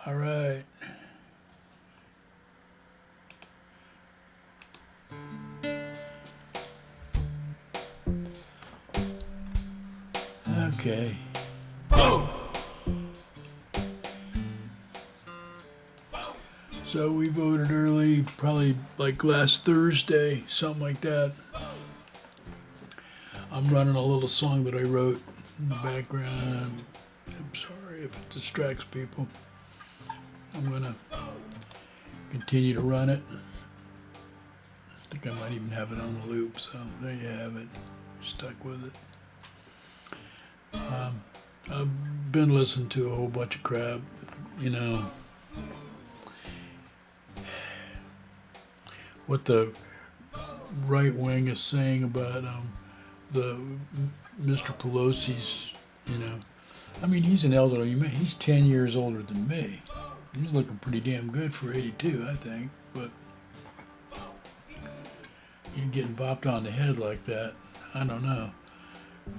All right. Okay. So we voted early, probably like last Thursday, something like that. I'm running a little song that I wrote in the background. I'm sorry if it distracts people. I'm going to continue to run it. I think I might even have it on the loop, so there you have it. Stuck with it. I've been listening to a whole bunch of crap, you know, what the right wing is saying about the Mr. Pelosi's, you know. I mean, he's an elderly man. He's 10 years older than me. He's looking pretty damn good for 82, I think. But you getting bopped on the head like that, I don't know.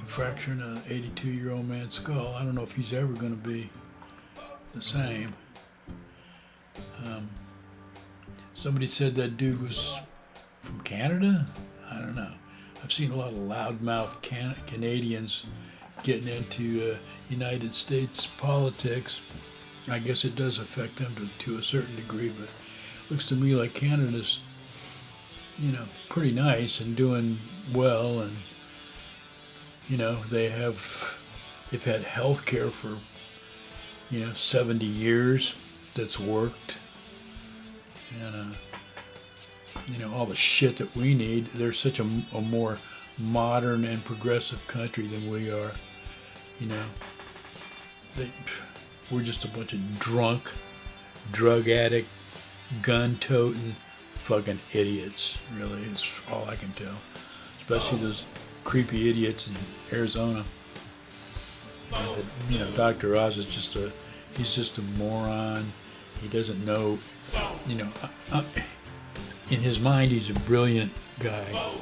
Fracturing an 82-year-old man's skull. I don't know if he's ever going to be the same. Somebody said that dude was from Canada? I don't know. I've seen a lot of loudmouth Canadians getting into United States politics. I guess it does affect them to a certain degree, but it looks to me like Canada's, you know, pretty nice and doing well, and you know, they've had health care for, 70 years that's worked. And, all the shit that we need. They're such a more modern and progressive country than we are. We're just a bunch of drunk, drug addict, gun-toting fucking idiots, really, is all I can tell. Especially those creepy idiots in Arizona. Dr. Oz is he's just a moron. He doesn't know, in his mind he's a brilliant guy,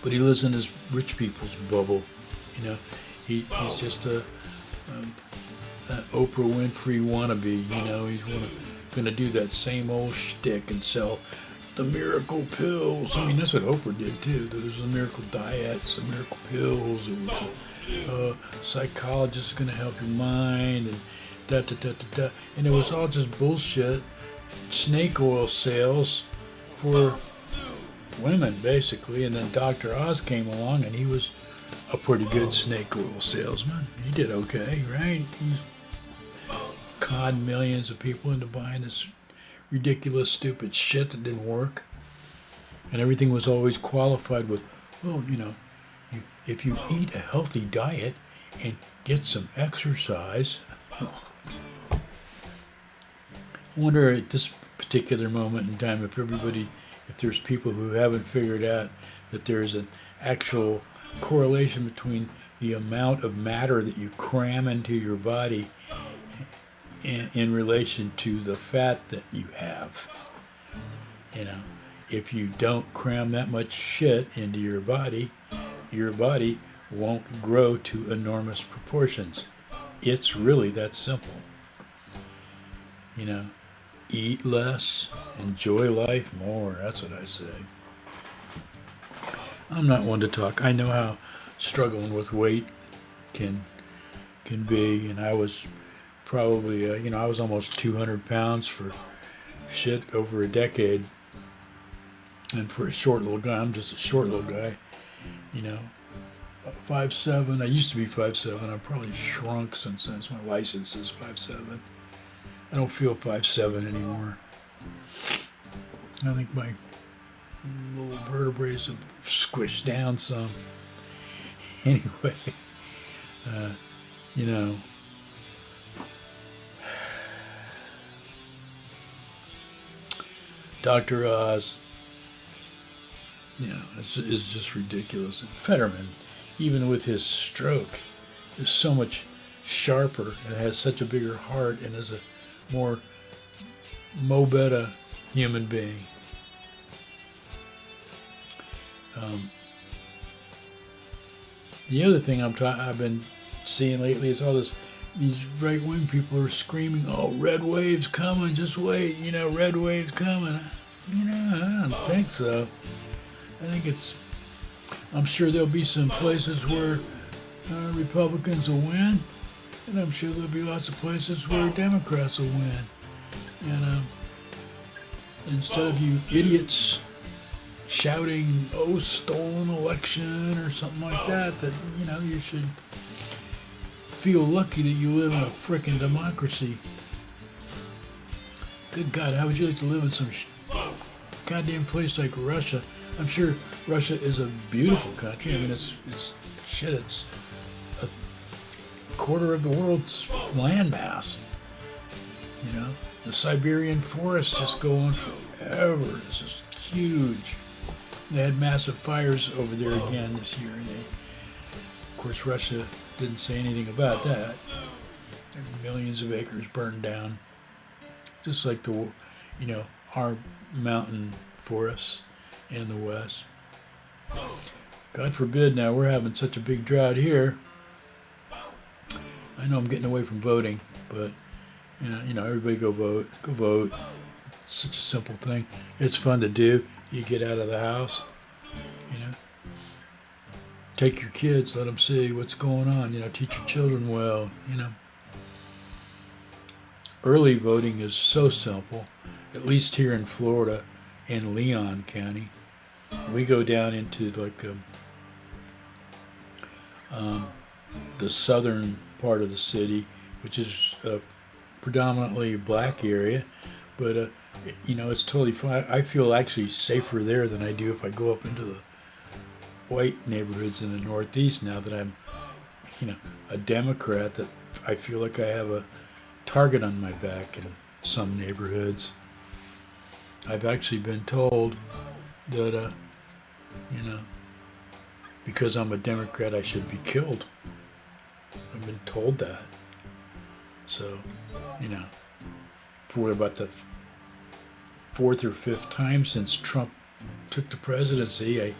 but he lives in his rich people's bubble. He's just an Oprah Winfrey wannabe. He's going to do that same old shtick and sell the miracle pills. I mean, that's what Oprah did too. There was a miracle diet, some miracle pills. It was a psychologist going to help your mind, and da. And it was all just bullshit, snake oil sales for women, basically. And then Dr. Oz came along, and he was a pretty good snake oil salesman. He did okay, right? He conned millions of people into buying this ridiculous, stupid shit that didn't work. And everything was always qualified with, well, if you eat a healthy diet and get some exercise. I wonder at this particular moment in time if there's people who haven't figured out that there's an actual correlation between the amount of matter that you cram into your body in relation to the fat that you have. If you don't cram that much shit into your body won't grow to enormous proportions. It's really that simple. Eat less, enjoy life more. That's what I say. I'm not one to talk. I know how struggling with weight can be, and I was probably, I was almost 200 pounds for shit over a decade. And for a short little guy, I'm just a short little guy, 5'7". I used to be 5'7". I've probably shrunk since then. My license is 5'7". I don't feel 5'7" anymore. I think my little vertebrae have squished down some. Anyway, Dr. Oz, it's just ridiculous. And Fetterman, even with his stroke, is so much sharper and has such a bigger heart and is a more mo-better human being. The other thing I've been seeing lately is all this these right-wing people are screaming, "Oh, red wave's coming! Just wait, red wave's coming." I don't think so. I think it's. I'm sure there'll be some places where Republicans will win, and I'm sure there'll be lots of places where Democrats will win. And instead of you idiots shouting, "Oh, stolen election" or something like that, you should feel lucky that you live in a frickin' democracy. Good God, how would you like to live in some goddamn place like Russia? I'm sure Russia is a beautiful country. I mean, it's a quarter of the world's landmass. The Siberian forests just go on forever. It's just huge. They had massive fires over there again this year, and of course, Russia didn't say anything about that. Millions of acres burned down, just like our mountain forests in the West. God forbid now we're having such a big drought here. I know I'm getting away from voting, but everybody go vote. Go vote. It's such a simple thing. It's fun to do. You get out of the house. Take your kids, let them see what's going on. Teach your children well. Early voting is so simple. At least here in Florida, in Leon County, we go down into the southern part of the city, which is a predominantly black area, but it's totally fine. I feel actually safer there than I do if I go up into the white neighborhoods in the Northeast. Now that I'm, a Democrat, that I feel like I have a target on my back in some neighborhoods. I've actually been told that, because I'm a Democrat, I should be killed. I've been told that. So, for about the fourth or fifth time since Trump took the presidency, I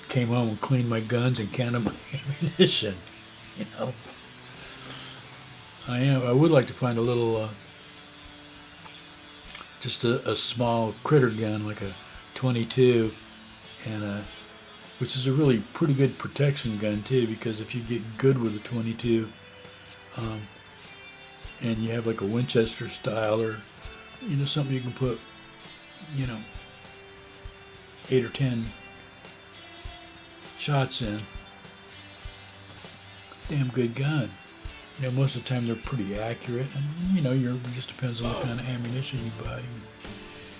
came home and cleaned my guns and counted my ammunition. I would like to find a little, just a small critter gun, like a 22, and which is a really pretty good protection gun too, because if you get good with a 22, and you have like a Winchester style, or something you can put 8 or 10 shots in, damn good gun. Most of the time they're pretty accurate, and it just depends on what kind of ammunition you buy.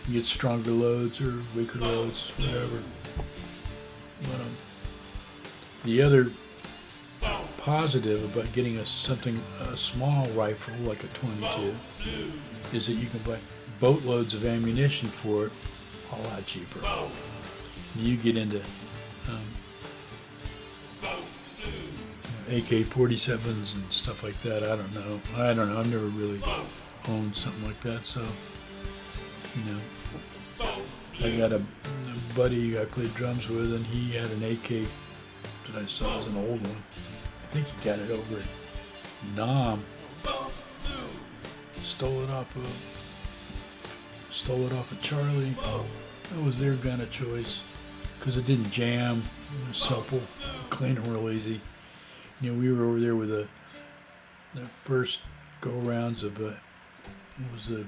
You get stronger loads or weaker loads, whatever. But the other positive about getting a small rifle like a 22 is that you can buy boatloads of ammunition for it a lot cheaper. You get into AK-47s and stuff like that. I don't know. I've never really owned something like that. So, I got a buddy I played drums with, and he had an AK that I saw as an old one. I think he got it over at Nam. Stole it off of Charlie. That was their gun of choice because it didn't jam. It was supple, clean and real easy. We were over there with the first go-rounds of what was the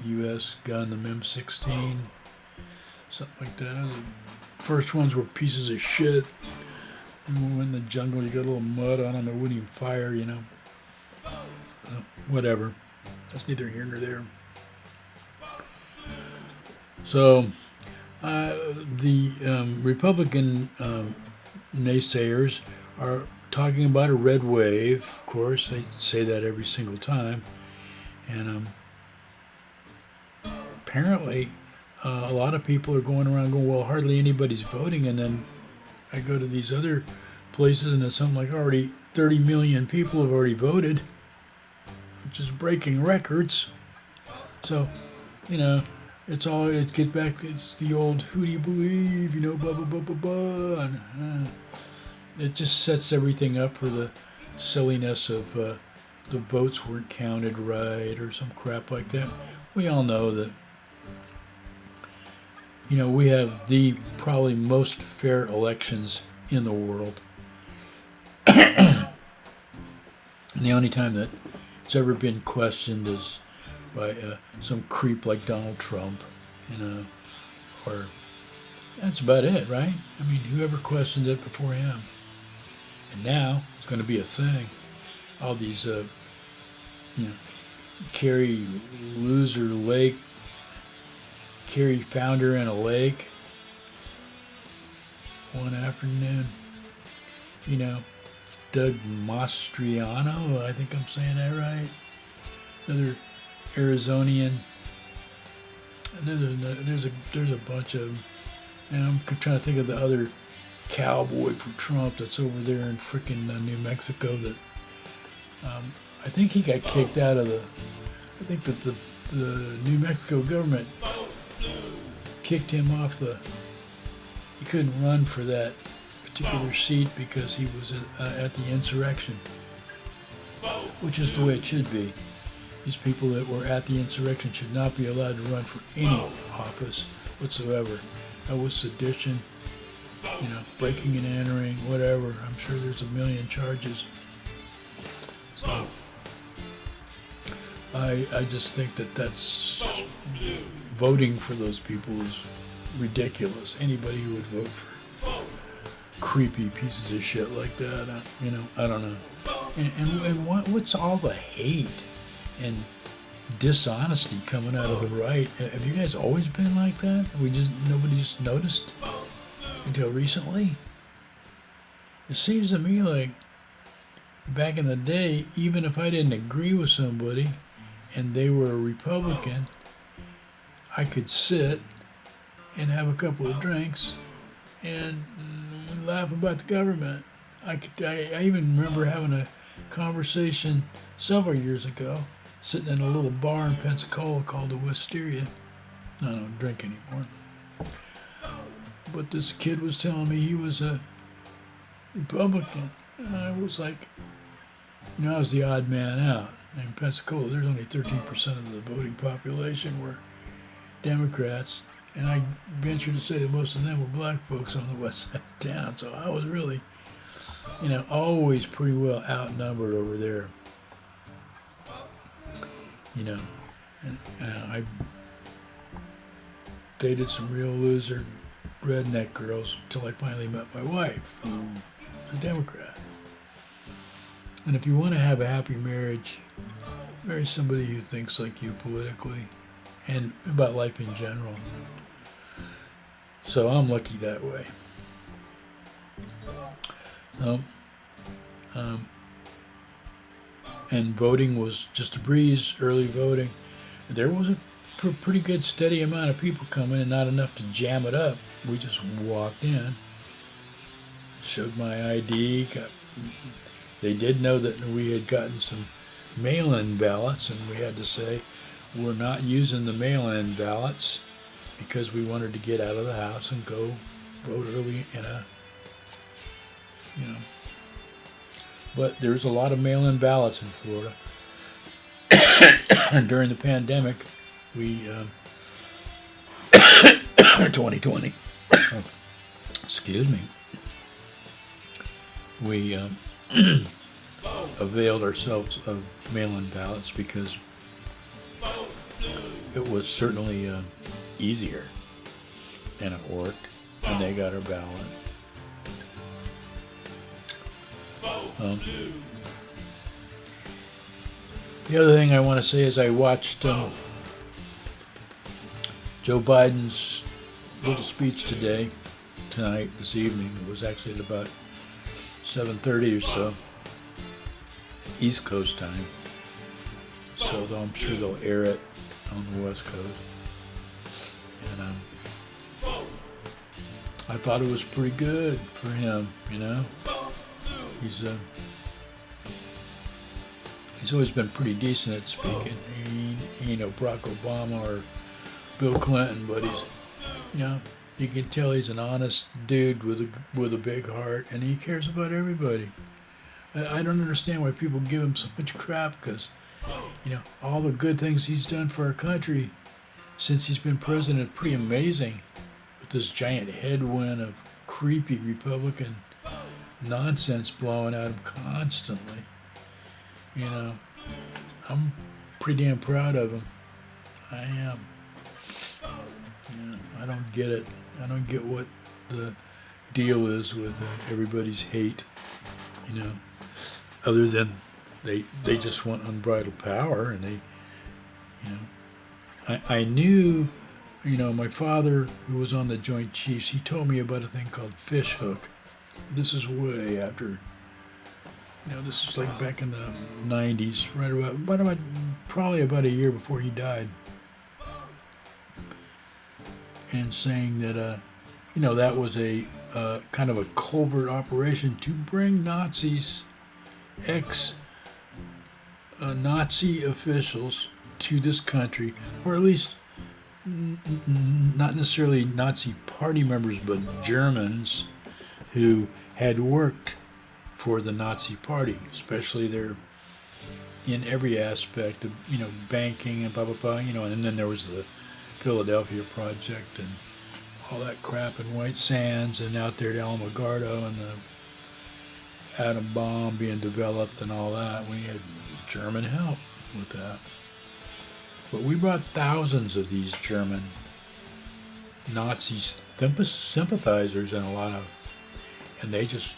U.S. gun, the M16, something like that. The first ones were pieces of shit. And when we went in the jungle, you got a little mud on them, it wouldn't even fire, whatever. That's neither here nor there. So, the Republican naysayers are talking about a red wave. Of course, they say that every single time. And apparently, a lot of people are going around going, well, hardly anybody's voting. And then I go to these other places, and it's something like already 30 million people have already voted, which is breaking records. So, it gets back, it's the old, who do you believe, blah, blah, blah, blah, blah. And, it just sets everything up for the silliness of the votes weren't counted right or some crap like that. We all know that, we have the probably most fair elections in the world. And the only time that it's ever been questioned is by some creep like Donald Trump, or that's about it, right? I mean, whoever questioned it before him. And now it's going to be a thing. All these, Carrie loser lake, Carrie found her in a lake one afternoon. Doug Mastriano, I think I'm saying that right. Another Arizonian. There's a bunch of them. And I'm trying to think of the other cowboy for Trump that's over there in frickin' New Mexico that I think he got kicked out of I think that the New Mexico government kicked him off he couldn't run for that particular seat because he was at the insurrection, which is the way it should be. These people that were at the insurrection should not be allowed to run for any office whatsoever. That was sedition, breaking and entering, whatever. I'm sure there's a million charges. So I just think that's voting for those people is ridiculous. Anybody who would vote for creepy pieces of shit like that, I don't know. And what's all the hate and dishonesty coming out of the right? Have you guys always been like that? Nobody just noticed until recently? It seems to me like back in the day, even if I didn't agree with somebody and they were a Republican, I could sit and have a couple of drinks and laugh about the government. I even remember having a conversation several years ago, sitting in a little bar in Pensacola called the Wisteria. I don't drink anymore. But this kid was telling me he was a Republican. And I was like, I was the odd man out. In Pensacola, there's only 13% of the voting population were Democrats. And I venture to say that most of them were black folks on the west side of town. So I was really, always pretty well outnumbered over there. And I dated some real loser redneck girls until I finally met my wife, who's a Democrat. And if you want to have a happy marriage, marry somebody who thinks like you politically and about life in general. So I'm lucky that way. And voting was just a breeze, early voting. There was a pretty good steady amount of people coming and not enough to jam it up. We just walked in, showed my ID. They did know that we had gotten some mail-in ballots, and we had to say, we're not using the mail-in ballots because we wanted to get out of the house and go vote early But there's a lot of mail-in ballots in Florida. During the pandemic, we 2020. Excuse me. We availed ourselves of mail-in ballots because it was certainly easier, and it worked, and they got our ballot. The other thing I want to say is I watched Joe Biden's little speech this evening. It was actually at about 7:30 or so, East Coast time. So I'm sure they'll air it on the West Coast. And I thought it was pretty good for him, He's always been pretty decent at speaking. He ain't no Barack Obama or Bill Clinton, but he's, you can tell he's an honest dude with a big heart, and he cares about everybody. I don't understand why people give him so much crap because, all the good things he's done for our country since he's been president are pretty amazing. With this giant headwind of creepy Republican nonsense blowing at him constantly. I'm pretty damn proud of him. I am. Yeah, I don't get it. I don't get what the deal is with everybody's hate, other than they just want unbridled power, and I knew, my father, who was on the Joint Chiefs, he told me about a thing called fish hook. This is way after, this is like back in the 90s, right about probably about a year before he died. And saying that, that was a kind of a covert operation to bring Nazis, ex-Nazi officials to this country, or at least not necessarily Nazi party members, but Germans who had worked for the Nazi party, especially their in every aspect of banking and blah blah blah, and then there was the Philadelphia Project and all that crap in White Sands and out there at Alamogordo and the atom bomb being developed and all that. We had German help with that. But we brought thousands of these German Nazi sympathizers and they just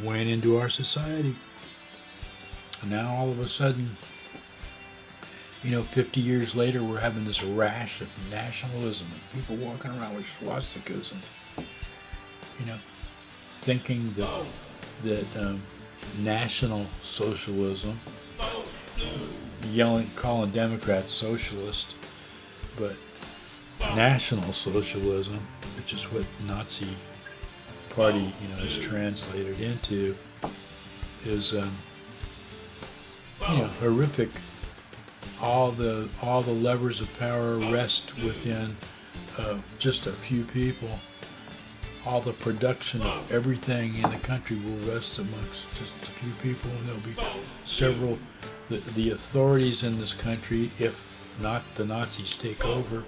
went into our society. And now all of a sudden, 50 years later, we're having this rash of nationalism and people walking around with swastikas and, thinking that national socialism, calling Democrats socialist, but national socialism, which is what Nazi party, is translated into, is, horrific. All the levers of power rest within just a few people. All the production of everything in the country will rest amongst just a few people, and there'll be several. The authorities in this country, if not the Nazis take over,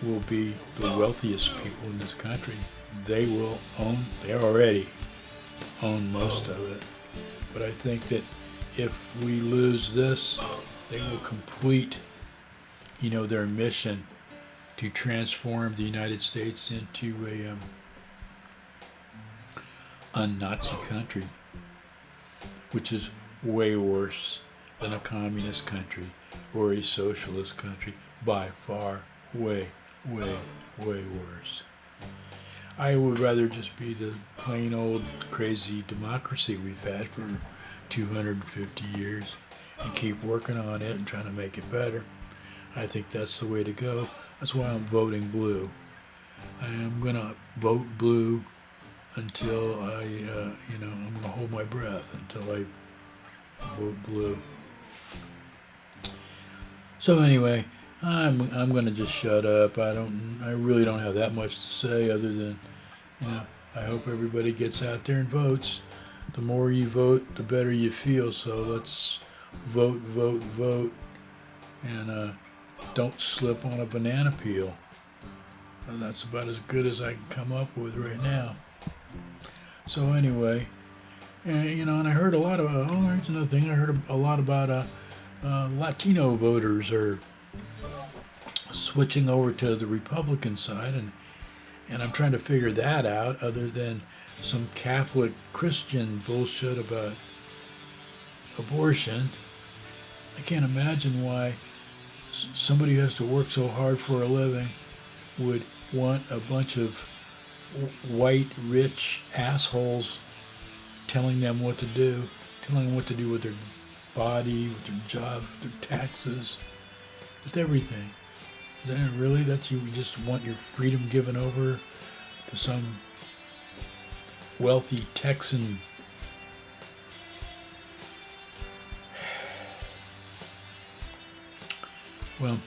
will be the wealthiest people in this country. They already own most of it. But I think that if we lose this, they will complete, their mission to transform the United States into a Nazi country, which is way worse than a communist country or a socialist country, by far, way, way, way worse. I would rather just be the plain old crazy democracy we've had for 250 years and keep working on it and trying to make it better. I think that's the way to go. That's why I'm voting blue. I am going to vote blue until I'm going to hold my breath until I vote blue. So anyway, I'm going to just shut up. I really don't have that much to say other than, I hope everybody gets out there and votes. The more you vote, the better you feel. So let's vote, vote, vote, and don't slip on a banana peel. And that's about as good as I can come up with right now. So anyway, and I heard a lot of, here's another thing. I heard a lot about Latino voters are switching over to the Republican side, and I'm trying to figure that out other than some Catholic Christian bullshit about abortion. I can't imagine why somebody who has to work so hard for a living would want a bunch of white, rich assholes telling them what to do with their body, with their job, with their taxes, with everything. Is that really that you just want your freedom given over to some wealthy Texan? Well,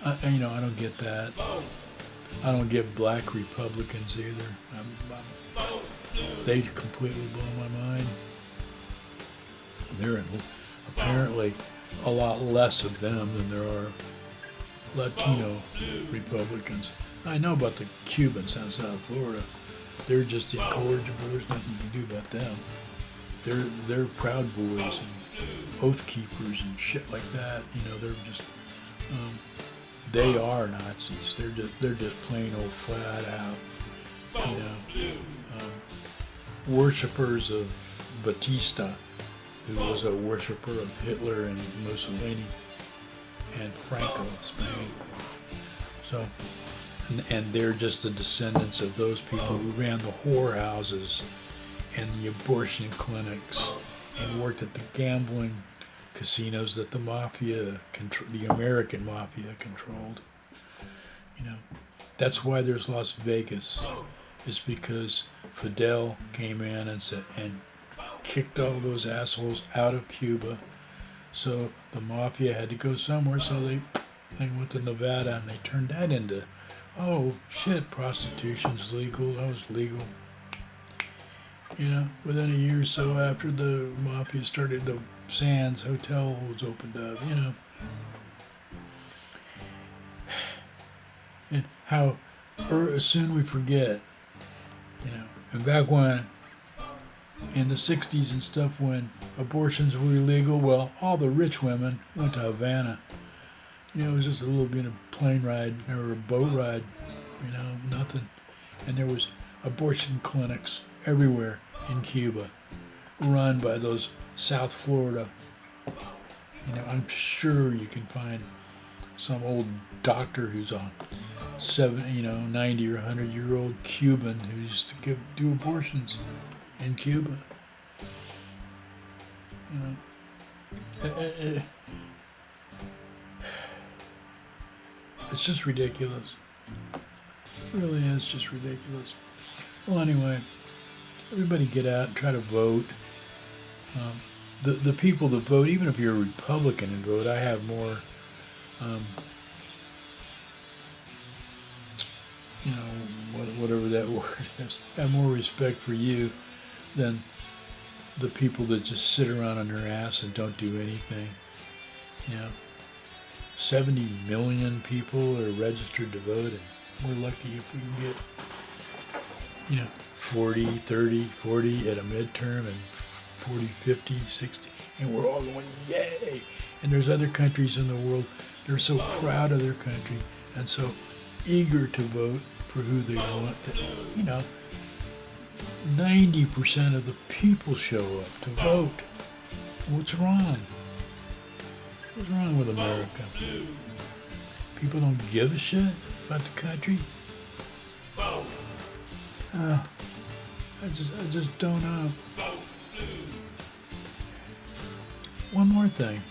I don't get that. I don't get black Republicans either. They completely blow my mind. There are apparently a lot less of them than there are Latino Republicans. I know about the Cubans down South Florida. They're just incorrigible. There's nothing you can do about them. They're Proud Boys and Oath Keepers and shit like that. They're just they are Nazis. They're just plain old flat out. Worshippers of Batista, who was a worshiper of Hitler and Mussolini and Franco in Spain. So, and they're just the descendants of those people who ran the whorehouses and the abortion clinics and worked at the gambling casinos that the mafia, the American mafia, controlled. That's why there's Las Vegas. Is because Fidel came in and kicked all those assholes out of Cuba. So the mafia had to go somewhere. So they went to Nevada and they turned that into, oh shit, prostitution's legal. That was legal. Within a year or so after the mafia started, the Sands Hotel was opened up. And how soon we forget. And back when, in the 60s and stuff, when abortions were illegal, well, all the rich women went to Havana. It was just a little bit of plane ride or a boat ride, nothing. And there was abortion clinics everywhere in Cuba, run by those South Florida. I'm sure you can find some old doctor who's on 90 or 100-year-old Cuban who used to do abortions in Cuba. It's just ridiculous. It really is just ridiculous. Well, anyway, everybody get out and try to vote. The people that vote, even if you're a Republican and vote, I have more whatever that word is. I have more respect for you than the people that just sit around on their ass and don't do anything. 70 million people are registered to vote, and we're lucky if we can get, 40, 30, 40 at a midterm and 40, 50, 60, and we're all going, yay! And there's other countries in the world that are so proud of their country and so eager to vote for who they want to, 90% of the people show up to vote. What's wrong? What's wrong with America? People don't give a shit about the country? I just don't know. One more thing.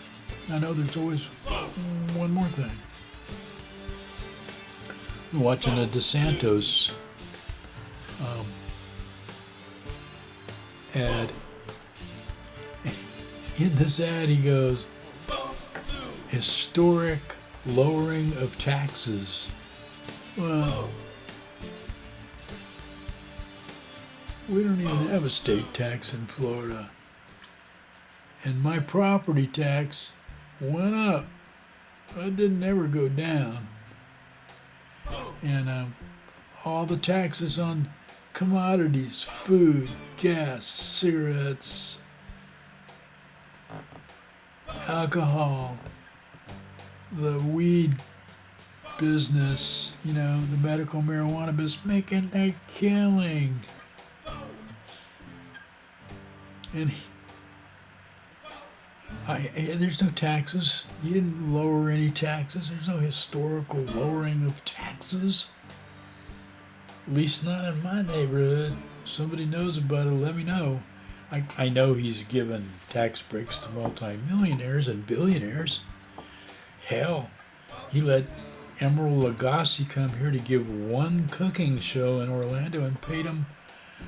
I know there's always one more thing. I'm watching a DeSantos ad. In this ad, he goes, historic lowering of taxes. Well, we don't even have a state tax in Florida. And my property tax went up. It didn't ever go down. And all the taxes on commodities, food, gas, cigarettes, alcohol, the weed business, the medical marijuana business, making a killing. And there's no taxes. He didn't lower any taxes. There's no historical lowering of taxes. At least not in my neighborhood. If somebody knows about it, let me know. I know he's given tax breaks to multimillionaires and billionaires. Hell, he let Emeril Lagasse come here to give one cooking show in Orlando and paid him,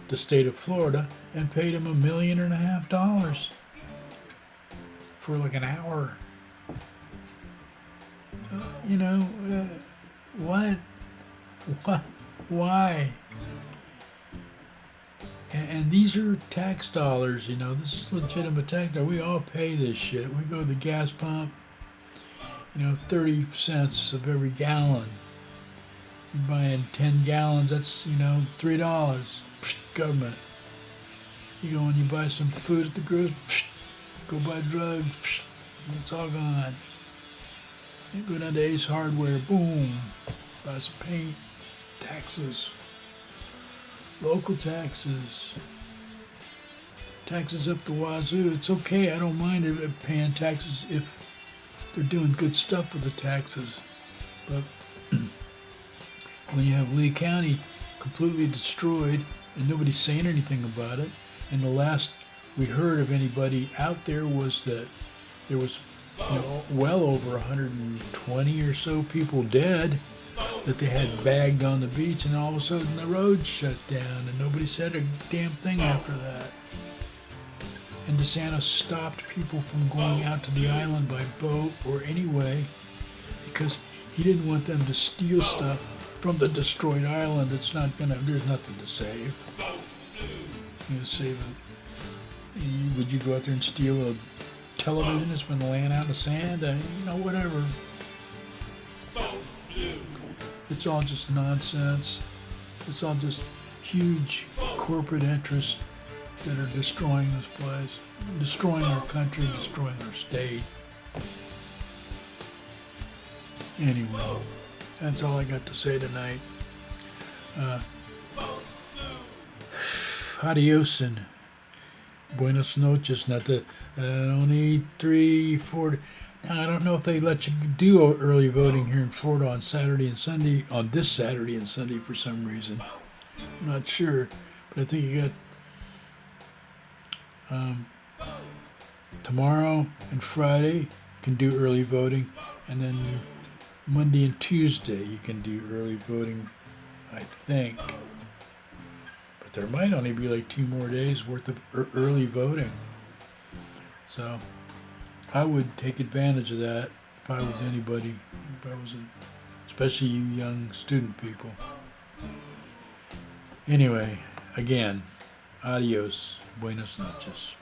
the state of Florida, and paid him $1.5 million for like an hour. What? What? Why? And these are tax dollars, you know. This is legitimate tax dollars. We all pay this shit. We go to the gas pump, 30 cents of every gallon. You're buying 10 gallons, that's, $3. Government. You go and you buy some food at the grocery, go buy drugs, it's all gone. You go down to Ace Hardware, boom, buy some paint, taxes, local taxes, taxes up the wazoo. It's okay, I don't mind paying taxes if they're doing good stuff with the taxes. But when you have Lee County completely destroyed and nobody's saying anything about it, and the last we heard of anybody out there was that there was well over 120 or so people dead that they had bagged on the beach, and all of a sudden the road shut down and nobody said a damn thing after that. And DeSantis stopped people from going out to the island by boat or any way because he didn't want them to steal stuff from the destroyed island. There's nothing to save. Save it. Would you go out there and steal a television that's been laying out in the sand? Whatever. It's all just nonsense. It's all just huge corporate interests that are destroying this place, destroying our country, destroying our state. Anyway, that's all I got to say tonight. Adios and buenos noches. Not the only 3-4. Now, I don't know if they let you do early voting here in Florida on Saturday and Sunday, on this Saturday and Sunday for some reason. I'm not sure, but I think you got tomorrow and Friday can do early voting, and then Monday and Tuesday you can do early voting, I think. But there might only be like 2 more days worth of early voting. So I would take advantage of that if I was anybody, especially you young student people. Anyway, again, adios, buenos noches.